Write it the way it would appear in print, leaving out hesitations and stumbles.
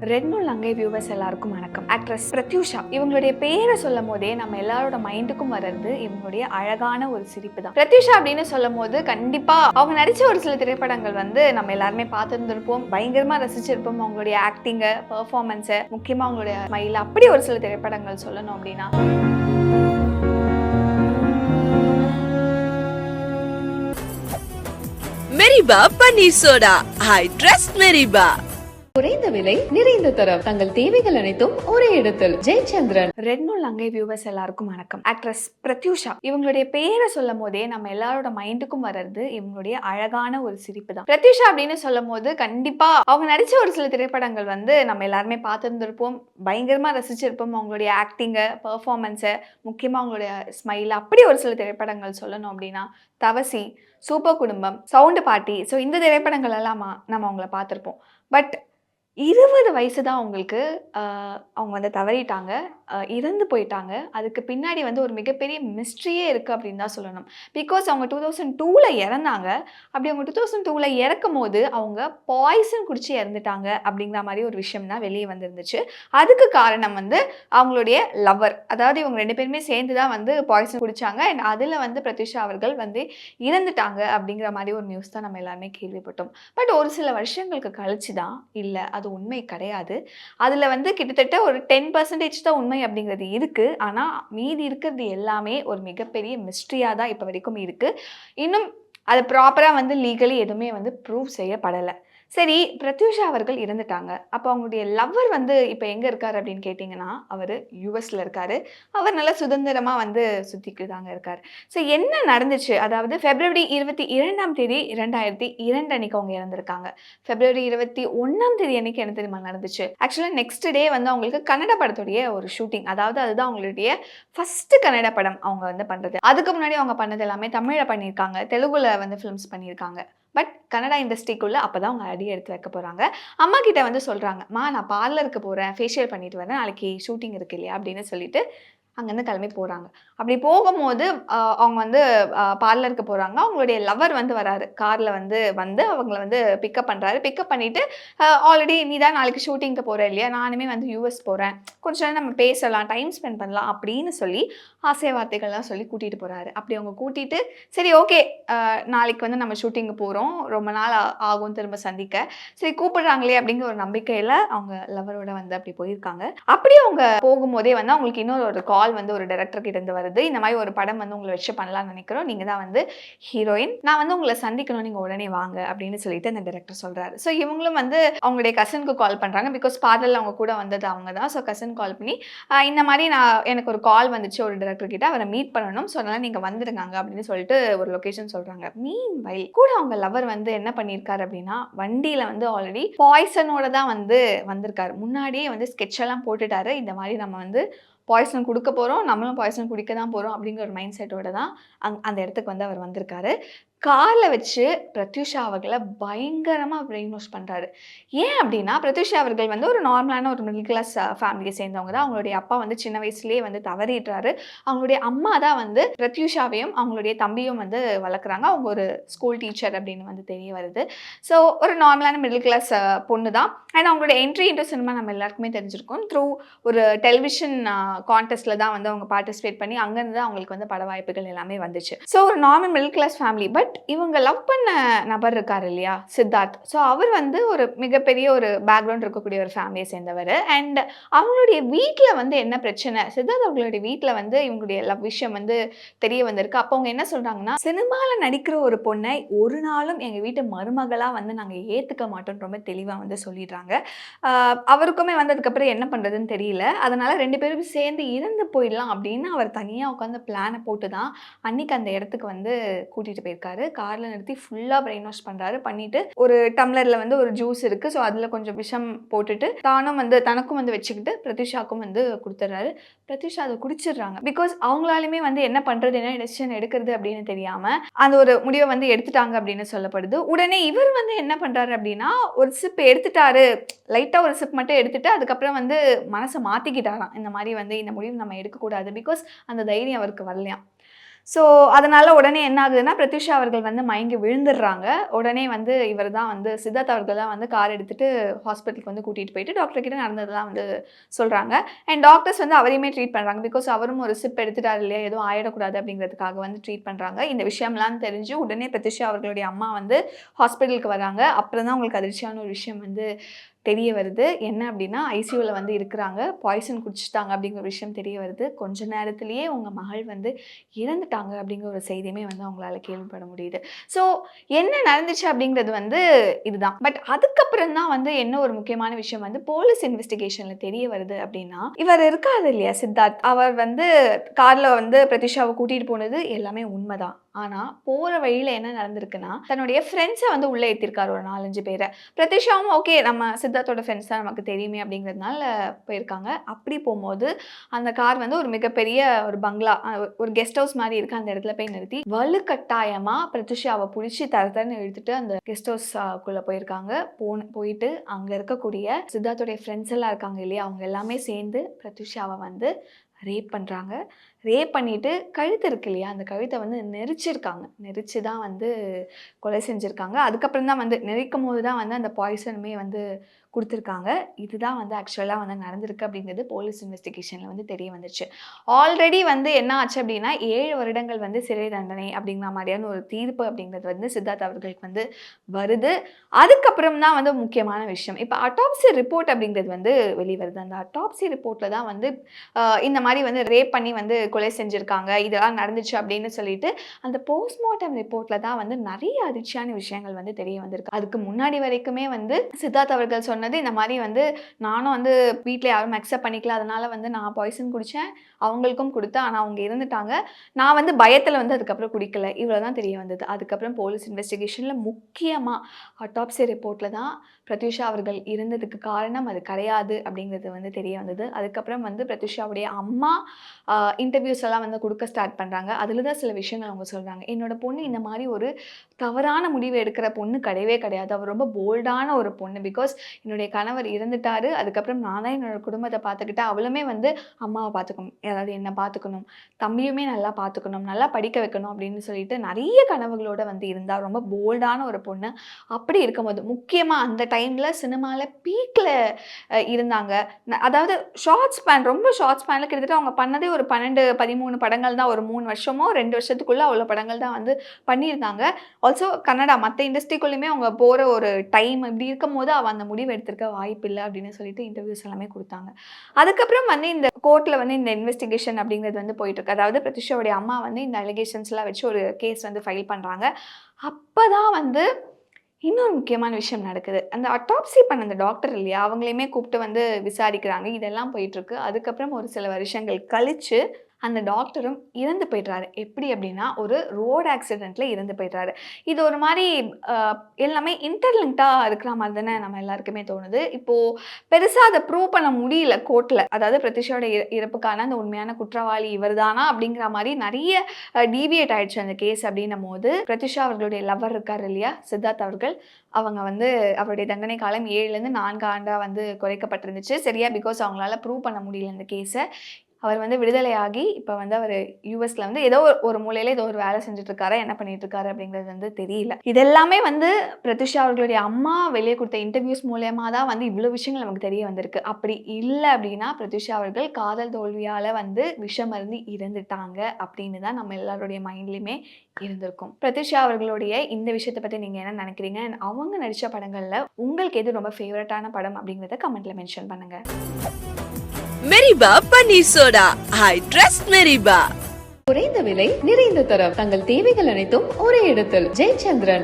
Red நூல் லங்கை viewers எல்லாருக்கும் வணக்கம். ஆக்ட்ரஸ் பிரத்யூஷா இவங்களுடைய பேரை சொல்லும் போதே நம்ம எல்லாரோட மைண்டுக்கும் வர்றது இவங்களுடைய அழகான ஒரு சிரிப்பு தான். பிரத்யூஷா அப்படின்னு சொல்லும் போது கண்டிப்பா அவங்க நடிச்ச ஒரு சில திரைப்படங்கள் நம்ம எல்லாருமே பார்த்துருந்துருப்போம், பயங்கரமா ரசிச்சிருப்போம். அவங்களுடைய ஆக்டிங்க, பெர்ஃபார்மன்ஸை, முக்கியமா அவங்களுடைய ஸ்மைல், அப்படி ஒரு சில திரைப்படங்கள் சொல்லணும் அப்படின்னா மெரிபா பன்னீர் சோடா. I trust மெரிபா. குறைந்த விலை, நிறைந்த தரம், தங்கள் தேவைகள் அனைத்தும் ஒரே இடத்தில். ஜெயச்சந்திரன். ரெட் நூல் லங்கை வியூவர்ஸ் எல்லாருக்கும் வணக்கம். ஆக்ட்ரஸ் பிரத்யூஷா இவங்களுடைய பேரை சொல்லும் போதே நம்ம எல்லாரோட மைண்டுக்கும் வர்றது இவங்களுடைய அழகான ஒரு சிரிப்பு தான். பிரத்யூஷா அப்படின்னு சொல்லும் போது கண்டிப்பா அவங்க நடிச்ச ஒரு சில திரைப்படங்கள் நம்ம எல்லாருமே பார்த்துருந்துருப்போம், பயங்கரமா ரசிச்சிருப்போம். அவங்களுடைய ஆக்டிங்க, பெர்ஃபார்மன்ஸை, முக்கியமா அவங்களுடைய ஸ்மைல், அப்படி ஒரு சில திரைப்படங்கள் சொல்லணும் அப்படின்னா தவசி, சூப்பர் குடும்பம், சவுண்டு பாட்டி. ஸோ இந்த திரைப்படங்கள் எல்லாம் நம்ம அவங்கள பார்த்துருப்போம். பட் 20 வயசு தான் அவங்களுக்கு. அவங்க தவறிட்டாங்க, இறந்து போயிட்டாங்க. அதுக்கு பின்னாடி ஒரு மிகப்பெரிய மிஸ்ட்ரியே இருக்குது அப்படின்னு தான் சொல்லணும். பிகாஸ் அவங்க 2002ல் இறந்தாங்க. அப்படி அவங்க 2002ல் இறக்கும் போது அவங்க பாய்சன் குடிச்சு இறந்துட்டாங்க அப்படிங்கிற மாதிரி ஒரு விஷயம் தான் வெளியே வந்துருந்துச்சு. அதுக்கு காரணம் அவங்களுடைய லவ்வர், அதாவது இவங்க 2 பேருமே சேர்ந்து தான் பாய்சன் குடித்தாங்க. அண்ட் அதில் பிரத்யூஷா அவர்கள் இறந்துட்டாங்க அப்படிங்கிற மாதிரி ஒரு நியூஸ் தான் நம்ம எல்லாருமே கேள்விப்பட்டோம். பட் ஒரு சில வருஷங்களுக்கு கழிச்சு தான் இல்லை, அது உண்மை கிடையாது, அதில் கிட்டத்தட்ட ஒரு 10% தான் உண்மை அப்படிங்கிறது இருக்குது. ஆனால் மீதி இருக்கிறது எல்லாமே ஒரு மிகப்பெரிய மிஸ்ட்ரியாக தான் இப்போ வரைக்கும் இருக்குது. இன்னும் அது ப்ராப்பராக லீகலி எதுவுமே ப்ரூவ் செய்யப்படலை. சரி, பிரத்யூஷா அவர்கள் இறந்துட்டாங்க. அப்போ அவங்களுடைய லவ்வர் இப்போ எங்கே இருக்கார் அப்படின்னு கேட்டிங்கன்னா, அவர் யூஎஸில் இருக்கார். அவர் நல்லா சுதந்திரமாக சுற்றிக்கிட்டு தாங்க இருக்கார். ஸோ என்ன நடந்துச்சு, அதாவது February 22 2002 அன்றைக்கி அவங்க இறந்துருக்காங்க. February 21 அன்றைக்கி என்ன தெரியுமா நடந்துச்சு? ஆக்சுவலாக நெக்ஸ்ட் டே அவங்களுக்கு கன்னட படத்துடைய ஒரு ஷூட்டிங், அதாவது அதுதான் அவங்களுடைய ஃபஸ்ட்டு கன்னட படம் அவங்க பண்ணுறது. அதுக்கு முன்னாடி அவங்க பண்ணது எல்லாமே தமிழில் பண்ணியிருக்காங்க, தெலுங்குல ஃபிலிம்ஸ் பண்ணியிருக்காங்க. பட் கன்னடா இண்டஸ்ட்ரிக்குள்ளே அப்போ தான் அவங்க அடி எடுத்து வைக்க போகிறாங்க. அம்மா கிட்ட சொல்கிறாங்க, நான் பார்லருக்கு போகிறேன், ஃபேஷியல் பண்ணிட்டு வரேன், நாளைக்கு ஷூட்டிங் இருக்கு இல்லையா அப்படின்னு சொல்லிட்டு அங்கேருந்து கிளம்பி போகிறாங்க. அப்படி போகும்போது அவங்க பார்லருக்கு போகிறாங்க. அவங்களுடைய லவர் வராரு, காரில் அவங்கள பிக்கப் பண்ணுறாரு. பிக்கப் பண்ணிவிட்டு ஆல்ரெடி நீ தான் நாளைக்கு ஷூட்டிங்க்கு போகிற இல்லையா, நானுமே யூஎஸ் போகிறேன், கொஞ்ச நேரம் நம்ம பேசலாம், டைம் ஸ்பெண்ட் பண்ணலாம் அப்படின்னு சொல்லி ஆசை வார்த்தைகள்லாம் சொல்லி கூட்டிகிட்டு போகிறாரு. அப்படி அவங்க கூட்டிகிட்டு சரி ஓகே, நாளைக்கு நம்ம ஷூட்டிங்கு போகிறோம், ரொம்ப நாள் ஆகும் திரும்ப சந்திக்க, சரி கூப்பிடுறாங்களே அப்படிங்கிற ஒரு நம்பிக்கையில் அவங்க லவரோட அப்படி போயிருக்காங்க. அப்படி அவங்க போகும்போதே அவங்களுக்கு இன்னொரு ஒரு கால் ஒரு டைரக்டர் கிட்ட இருந்து வருது. இந்த மாதிரி ஒரு படம் உங்களை வச்சு பண்ணலாம்னு நினைக்கிறோம், நீங்கள் தான் ஹீரோயின், நான் உங்களை சந்திக்கணும், நீங்கள் உடனே வாங்க அப்படின்னு சொல்லிட்டு அந்த டைரக்டர் சொல்கிறாரு. ஸோ இவங்களும் அவங்களுடைய கசனுக்கு கால் பண்ணுறாங்க. பிகாஸ் பார்லரில் அவங்க கூட வந்தது அவங்க தான். ஸோ கசன் கால் பண்ணி இந்த மாதிரி எனக்கு ஒரு கால் வந்துச்சு ஒரு டைரக்டர் கிட்ட, அவரை மீட் பண்ணணும், ஸோ அதனால் நீங்கள் வந்துடுங்க அப்படின்னு சொல்லிட்டு ஒரு லொக்கேஷன் சொல்கிறாங்க. மீன் வயல் கூட அவங்க லவர் என்ன பண்ணியிருக்காரு அப்படின்னா, வண்டியில் ஆல்ரெடி பாய்சனோட தான் வந்திருக்காரு. முன்னாடியே ஸ்கெட்ச் எல்லாம் போட்டுட்டாரு. இந்த மாதிரி நம்ம பாய்சன் கொடுக்க போகிறோம், நம்மளும் பாய்சன் குடிக்க தான் போகிறோம் அப்படிங்கிற ஒரு மைண்ட் செட்டோட தான் அந்த இடத்துக்கு அவர் வந்திருக்காரு. காரில் வச்சு பிரத்யூஷா அவர்களை பயங்கரமாக பிரெயின் வாஷ் பண்ணுறாரு. ஏன் அப்படின்னா, பிரத்யூஷா அவர்கள் ஒரு நார்மலான ஒரு மிடில் கிளாஸ் ஃபேமிலியை சேர்ந்தவங்க தான். அவங்களுடைய அப்பா சின்ன வயசுலேயே தவறிடுறாரு. அவங்களுடைய அம்மா தான் பிரத்யூஷாவையும் அவங்களுடைய தம்பியும் வளர்க்குறாங்க. அவங்க ஒரு ஸ்கூல் டீச்சர் அப்படின்னு தெரிய வருது. ஸோ ஒரு நார்மலான மிடில் கிளாஸ் பொண்ணு தான். அண்ட் அவங்களுடைய என்ட்ரி இன்டூ சினிமா நம்ம எல்லாருக்குமே தெரிஞ்சிருக்கும். த்ரூ ஒரு டெலிவிஷன் கான்டெஸ்ட்டில் தான் அவங்க பார்ட்டிசிபேட் பண்ணி அங்கேருந்து தான் அவங்களுக்கு பட வாய்ப்புகள் எல்லாமே வந்துச்சு. ஸோ ஒரு normal middle class family. But இவங்க லவ் பண்ண நபர் இருக்கார் இல்லையா, சித்தார்த். ஸோ அவர் ஒரு மிகப்பெரிய ஒரு பேக்ரவுண்ட் இருக்கக்கூடிய ஒரு ஃபேமிலியை சேர்ந்தவர். அண்ட் அவங்களுடைய வீட்டில் என்ன பிரச்சனை, சித்தார்த் அவங்களுடைய வீட்டில் இவங்களுடைய லவ் விஷயம் தெரிய வந்திருக்கு. அப்போ அவங்க என்ன சொல்கிறாங்கன்னா, சினிமாவில் நடிக்கிற ஒரு பொண்ணை ஒரு நாளும் எங்கள் வீட்டு மருமகளாக நாங்கள் ஏற்றுக்க மாட்டோம் ரொம்ப தெளிவாக சொல்லிடுறாங்க. அவருக்குமே அதுக்கப்புறம் என்ன பண்ணுறதுன்னு தெரியல. அதனால் 2 பேரும் சேர்ந்து இறந்து போயிடலாம் அப்படின்னு அவர் தனியாக உட்காந்து பிளானை போட்டு தான் அன்னைக்கு அந்த இடத்துக்கு கூட்டிகிட்டு போயிருக்காரு. காரில் நிறுத்தி ஃபுல்லாக பிரெயின் வாஷ் பண்ணுறாரு. பண்ணிவிட்டு ஒரு டம்ளரில் ஒரு ஜூஸ் இருக்குது, ஸோ அதில் கொஞ்சம் விஷம் போட்டுட்டு தானும் தனக்கும் வச்சுக்கிட்டு பிரத்யூஷாக்கும் கொடுத்துட்றாரு. பிரத்யூஷா அதை குடிச்சிடுறாங்க. பிகாஸ் அவங்களாலுமே என்ன பண்ணுறது, என்ன டெசிஷன் எடுக்கிறது அப்படின்னு தெரியாமல் அந்த ஒரு முடிவை எடுத்துட்டாங்க அப்படின்னு சொல்லப்படுது. உடனே இவர் என்ன பண்ணுறாரு அப்படின்னா, ஒரு சிப் எடுத்துட்டாரு, லைட்டாக ஒரு சிப் மட்டும் எடுத்துட்டு அதுக்கப்புறம் மனசை மாற்றிக்கிட்டாராம். இந்த மாதிரி இந்த முடிவு நம்ம எடுக்கக்கூடாது. பிகாஸ் அந்த தைரியம் அவருக்கு வரலையாம். ஸோ அதனால உடனே என்ன ஆகுதுன்னா பிரத்யூஷா அவர்கள் வந்து மயங்கி விழுந்துடுறாங்க. உடனே வந்து இவர் தான் வந்து சித்தார்த் அவர்கள் தான் வந்து கார் எடுத்துட்டு ஹாஸ்பிட்டலுக்கு வந்து கூட்டிகிட்டு போயிட்டு டாக்டர் கிட்ட நடந்ததெல்லாம் வந்து சொல்கிறாங்க. அண்ட் டாக்டர்ஸ் வந்து அவரையுமே ட்ரீட் பண்ணுறாங்க. பிகாஸ் அவரும் ஒரு சிப் எடுத்துட்டாரு இல்லையா, எதுவும் ஆயிடக்கூடாது அப்படிங்கிறதுக்காக வந்து ட்ரீட் பண்ணுறாங்க. இந்த விஷயம்லாம் தெரிஞ்சு உடனே பிரத்யூஷா அவர்களுடைய அம்மா வந்து ஹாஸ்பிட்டலுக்கு வராங்க. அப்புறம் தான் உங்களுக்கு அதிர்ச்சியான ஒரு விஷயம் வந்து தெரிய வருது. என்ன அப்படின்னா ஐசியூவில் வந்து இருக்கிறாங்க, பாய்சன் குடிச்சிட்டாங்க அப்படிங்கிற ஒரு விஷயம் தெரிய வருது. கொஞ்ச நேரத்திலேயே உங்கள் மகள் வந்து இறந்துட்டாங்க அப்படிங்கிற ஒரு செய்தியுமே வந்து அவங்களால கேள்விப்பட முடியுது. ஸோ என்ன நடந்துச்சு அப்படிங்கிறது வந்து இதுதான். பட் அதுக்கப்புறம் தான் வந்து என்ன ஒரு முக்கியமான விஷயம் வந்து போலீஸ் இன்வெஸ்டிகேஷனில் தெரிய வருது அப்படின்னா, இவர் இருக்காரு இல்லையா சித்தார்த், அவர் வந்து காரில் வந்து பிரத்யூஷாவை கூட்டிகிட்டு போனது எல்லாமே உண்மைதான். ஆனால் போகிற வழியில் என்ன நடந்திருக்குன்னா, தன்னுடைய ஃப்ரெண்ட்ஸை வந்து உள்ளே ஏற்றிருக்காரு ஒரு 4-5 பேரை. பிரத்யூஷாவும் ஓகே நம்ம சித்தார்த்தோட ஃப்ரெண்ட்ஸ் தான் நமக்கு தெரியுமே அப்படிங்கிறதுனால போயிருக்காங்க. அப்படி போகும்போது அந்த கார் வந்து ஒரு மிகப்பெரிய ஒரு பங்களா, ஒரு கெஸ்ட் ஹவுஸ் மாதிரி இருக்குது, அந்த இடத்துல போய் நிறுத்தி வலுக்கட்டாயமாக பிரத்யூஷாவை பிடிச்சி தரன்னு இழுத்துட்டு அந்த கெஸ்ட் ஹவுஸ்க்குள்ளே போயிருக்காங்க. போயிட்டு அங்கே இருக்கக்கூடிய சித்தார்த்தோடைய ஃப்ரெண்ட்ஸ் எல்லாம் இருக்காங்க இல்லையா, அவங்க எல்லாமே சேர்ந்து பிரத்யூஷாவை வந்து ரேப் பண்ணுறாங்க. ரேப் பண்ணிவிட்டு கழுத்து இருக்கு இல்லையா, அந்த கழுத்தை வந்து நெரிச்சிருக்காங்க. நெரிச்சு தான் வந்து கொலை செஞ்சுருக்காங்க. அதுக்கப்புறம் தான் வந்து நெரிக்கும் போது தான் வந்து அந்த பாய்சனுமே வந்து கொடுத்துருக்காங்க. இதுதான் வந்து ஆக்சுவலாக வந்து நடந்திருக்கு அப்படிங்கிறது போலீஸ் இன்வெஸ்டிகேஷனில் வந்து தெரிய வந்துச்சு. ஆல்ரெடி வந்து என்ன ஆச்சு அப்படின்னா 7 வருடங்கள் வந்து சிறை தண்டனை அப்படிங்கிற மாதிரியான ஒரு தீர்ப்பு அப்படிங்கிறது வந்து சித்தார்த் அவர்களுக்கு வந்து வருது. அதுக்கப்புறம் தான் வந்து முக்கியமான விஷயம், இப்போ அட்டாப்சி ரிப்போர்ட் அப்படிங்கிறது வந்து வெளிவருது. அந்த அட்டாப்சி ரிப்போர்ட்டில் தான் வந்து இந்த மாதிரி வந்து ரேப் பண்ணி வந்து கொலை செஞ்சுருக்காங்க, இதெல்லாம் நடந்துச்சு அப்படின்னு சொல்லிட்டு அந்த போஸ்ட்மார்ட்டம் ரிப்போர்ட்டில் தான் வந்து நிறைய அதிர்ச்சியான விஷயங்கள் வந்து தெரிய வந்திருக்கு. அதுக்கு முன்னாடி வரைக்குமே வந்து சித்தார்த் அவர்கள் சொன்னது இந்த மாதிரி வந்து நானும் வந்து வீட்டில் யாரும் அக்செப்ட் பண்ணிக்கல, அதனால வந்து நான் பாய்சன் குடித்தேன், அவங்களுக்கும் கொடுத்தேன், ஆனால் அவங்க இருந்துட்டாங்க, நான் வந்து பயத்தில் வந்து அதுக்கப்புறம் குடிக்கல, இவ்வளோ தான் தெரிய வந்தது. அதுக்கப்புறம் போலீஸ் இன்வெஸ்டிகேஷனில் முக்கியமாக அட்டாப்சி ரிப்போர்ட்டில் தான் பிரத்யூஷா அவர்கள் இருந்ததுக்கு காரணம் அது கிடையாது அப்படிங்கிறது வந்து தெரிய வந்தது. அதுக்கப்புறம் வந்து பிரத்யூஷாவுடைய அம்மா இன்டர்வியூஸ் எல்லாம் வந்து கொடுக்க ஸ்டார்ட் பண்ணுறாங்க. அதில் தான் சில விஷயங்கள் அவங்க சொல்கிறாங்க. என்னோடய பொண்ணு இந்த மாதிரி ஒரு தவறான முடிவு எடுக்கிற பொண்ணு கிடையவே கிடையாது, அவர் ரொம்ப போல்டான ஒரு பொண்ணு. பிகாஸ் என்னுடைய கணவர் இறந்துட்டார், அதுக்கப்புறம் நான் தான் என்னோடய குடும்பத்தை பார்த்துக்கிட்டேன், அவளுமே வந்து அம்மாவை பார்த்துக்கணும், அதாவது என்னை பார்த்துக்கணும், தம்பியுமே நல்லா பார்த்துக்கணும், நல்லா படிக்க வைக்கணும் அப்படின்னு சொல்லிட்டு நிறைய கனவுகளோடு வந்து இருந்தால் ரொம்ப போல்டான ஒரு பொண்ணு. அப்படி இருக்கும்போது முக்கியமாக அந்த டைமில் சினிமாவில் பீக்கில் இருந்தாங்க. அதாவது ஷார்ட் ஸ்பேன், ரொம்ப ஷார்ட் ஸ்பேனில் கிட்டத்தட்ட அவங்க பண்ணதே ஒரு 12-13 படங்கள் தான், ஒரு 3 வருஷமோ 2 வருஷத்துக்குள்ளே அவ்வளோ படங்கள் தான் வந்து பண்ணியிருந்தாங்க. ஆல்சோ கன்னடா மற்ற இண்டஸ்ட்ரிக்குள்ளேயுமே அவங்க போகிற ஒரு டைம் இப்படி இருக்கும் போது அவள் அந்த முடிவு எடுத்திருக்க வாய்ப்பு இல்லை அப்படின்னு சொல்லிட்டு இன்டர்வியூஸ் எல்லாமே கொடுத்தாங்க. அதுக்கப்புறம் வந்து இந்த கோர்ட்டில் வந்து இந்த இன்வெஸ்டிகேஷன் அப்படிங்கிறது வந்து போயிட்டுருக்கு. அதாவது பிரத்யூஷாவுடைய அம்மா வந்து இந்த அலிகேஷன்ஸ்லாம் வச்சு ஒரு கேஸ் வந்து ஃபைல் பண்ணுறாங்க. அப்போ தான் வந்து இன்னொரு முக்கியமான விஷயம் நடக்குது. அந்த அட்டாப்சி பண்ண அந்த டாக்டர் இல்லையா, அவங்களையுமே கூப்பிட்டு வந்து விசாரிக்கிறாங்க. இதெல்லாம் போயிட்டுருக்கு. அதுக்கப்புறம் ஒரு சில வருஷங்கள் கழித்து அந்த டாக்டரும் இறந்து போய்ட்றாரு. எப்படி அப்படின்னா ஒரு ரோடு ஆக்சிடெண்ட்டில் இறந்து போய்ட்றாரு. இது ஒரு மாதிரி எல்லாமே இன்டர்லிங்க்டாக இருக்கிற மாதிரி தானே நம்ம எல்லாருக்குமே தோணுது. இப்போது பெருசாக அதை ப்ரூவ் பண்ண முடியல கோர்ட்டில். அதாவது பிரத்யூஷாவோட இறப்புக்கான அந்த உண்மையான குற்றவாளி இவர் தானா அப்படிங்கிற மாதிரி நிறைய டீவியேட் ஆகிடுச்சு அந்த கேஸ். அப்படின்னும் போது பிரத்யூஷா அவர்களுடைய லவர் இருக்கார் இல்லையா சித்தார்த் அவர்கள், அவங்க வந்து அவருடைய தண்டனை காலம் 7லேருந்து 4 ஆண்டாக வந்து குறைக்கப்பட்டிருந்துச்சு. சரியா, பிகாஸ் அவங்களால ப்ரூவ் பண்ண முடியல இந்த கேஸை. அவர் வந்து விடுதலையாகி இப்போ வந்து அவர் யூஎஸில் வந்து ஏதோ ஒரு மூலையில் ஏதோ ஒரு வேலை செஞ்சுட்ருக்காரு, என்ன பண்ணிகிட்ருக்காரு அப்படிங்கிறது வந்து தெரியல. இதெல்லாமே வந்து பிரத்யூஷா அவர்களுடைய அம்மா வெளியே கொடுத்த இன்டர்வியூஸ் மூலயமா தான் வந்து இவ்வளோ விஷயங்கள் நமக்கு தெரிய வந்திருக்கு. அப்படி இல்லை அப்படின்னா பிரத்யூஷா அவர்கள் காதல் தோல்வியால் வந்து விஷமருந்து இறந்துட்டாங்க அப்படின்னு தான் நம்ம எல்லாருடைய மைண்ட்லேயுமே இருந்திருக்கும். பிரத்யூஷா அவர்களுடைய இந்த விஷயத்தை பற்றி நீங்கள் என்ன நினைக்கிறீங்க? அவங்க நடித்த படங்களில் உங்களுக்கு எது ரொம்ப ஃபேவரட்டான படம் அப்படிங்கிறத கமெண்ட்டில் மென்ஷன் பண்ணுங்கள். மெரிபா பன்னீர் சோடா, ஐ ட்ரஸ்ட் மெரிபா. குறைந்த விலை நிறைந்த தரம், தங்கள் தேவைகள் அனைத்தும் ஒரே இடத்தில். ஜெயச்சந்திரன்.